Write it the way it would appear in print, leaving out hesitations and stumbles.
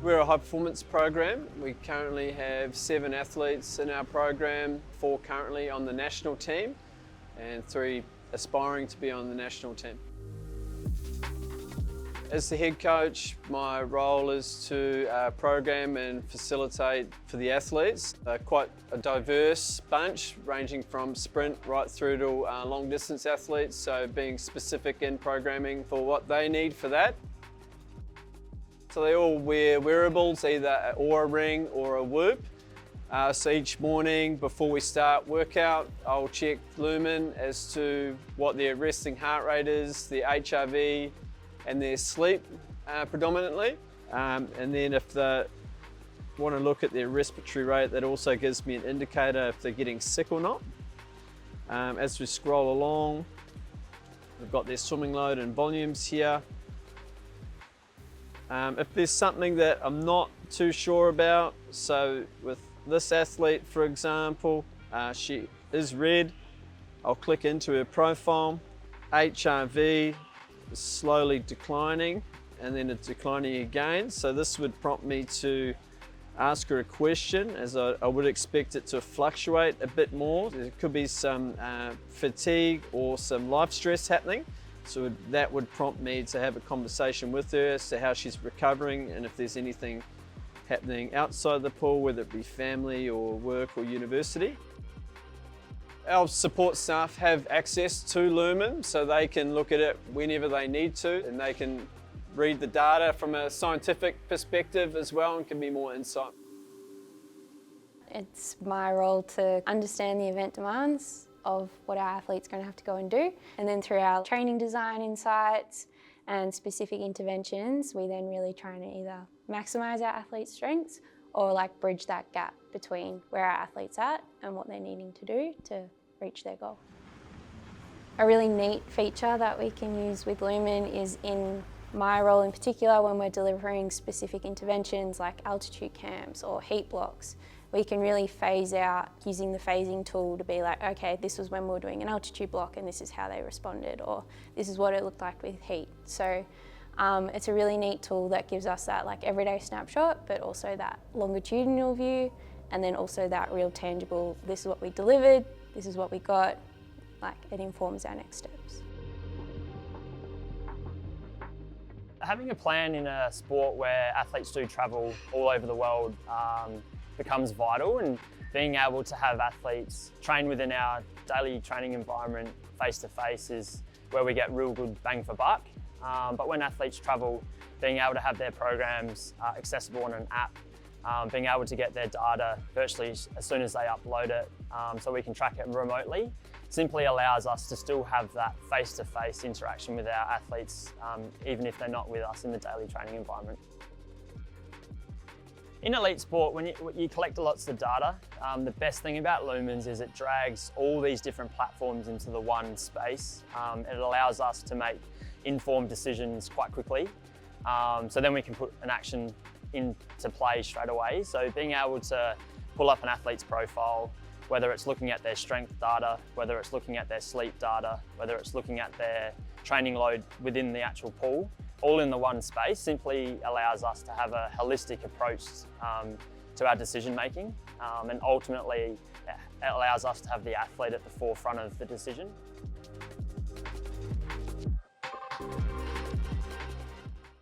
We're a high performance program. We currently have 7 athletes in our program, 4 currently on the national team and 3 aspiring to be on the national team. As the head coach, my role is to program and facilitate for the athletes. Quite a diverse bunch, ranging from sprint right through to long distance athletes, so being specific in programming for what they need for that. So they all wear wearables, either an Oura ring or a Whoop. So each morning before we start workout, I'll check Lumin as to what their resting heart rate is, their HRV and their sleep predominantly. And then if they want to look at their respiratory rate, that also gives me an indicator if they're getting sick or not. As we scroll along, we've got their swimming load and volumes here. If there's something that I'm not too sure about, so with this athlete, for example, she is red, I'll click into her profile. HRV is slowly declining and then it's declining again. So this would prompt me to ask her a question, as I would expect it to fluctuate a bit more. There could be some fatigue or some life stress happening. So that would prompt me to have a conversation with her as to how she's recovering and if there's anything happening outside the pool, whether it be family or work or university. Our support staff have access to Lumin, so they can look at it whenever they need to, and they can read the data from a scientific perspective as well and can be more insight. It's my role to understand the event demands of what our athlete's going to have to go and do. And then through our training design insights and specific interventions, we then really try to either maximise our athlete's strengths or like bridge that gap between where our athlete's at and what they're needing to do to reach their goal. A really neat feature that we can use with Lumin is in my role in particular when we're delivering specific interventions like altitude camps or heat blocks. We can really phase out using the phasing tool to be like, okay, this was when we were doing an altitude block and this is how they responded, or this is what it looked like with heat. So it's a really neat tool that gives us that like everyday snapshot, but also that longitudinal view, and then also that real tangible, this is what we delivered, this is what we got, like it informs our next steps. Having a plan in a sport where athletes do travel all over the world becomes vital, and being able to have athletes train within our daily training environment face to face is where we get real good bang for buck. But when athletes travel, being able to have their programs accessible on an app, being able to get their data virtually as soon as they upload it so we can track it remotely, simply allows us to still have that face-to-face interaction with our athletes, even if they're not with us in the daily training environment. In elite sport, when you collect lots of data, the best thing about Lumins is it drags all these different platforms into the one space. It allows us to make informed decisions quite quickly. So then we can put an action into play straight away. So being able to pull up an athlete's profile, whether it's looking at their strength data, whether it's looking at their sleep data, whether it's looking at their training load within the actual pool, all in the one space, simply allows us to have a holistic approach to our decision making, and ultimately it allows us to have the athlete at the forefront of the decision.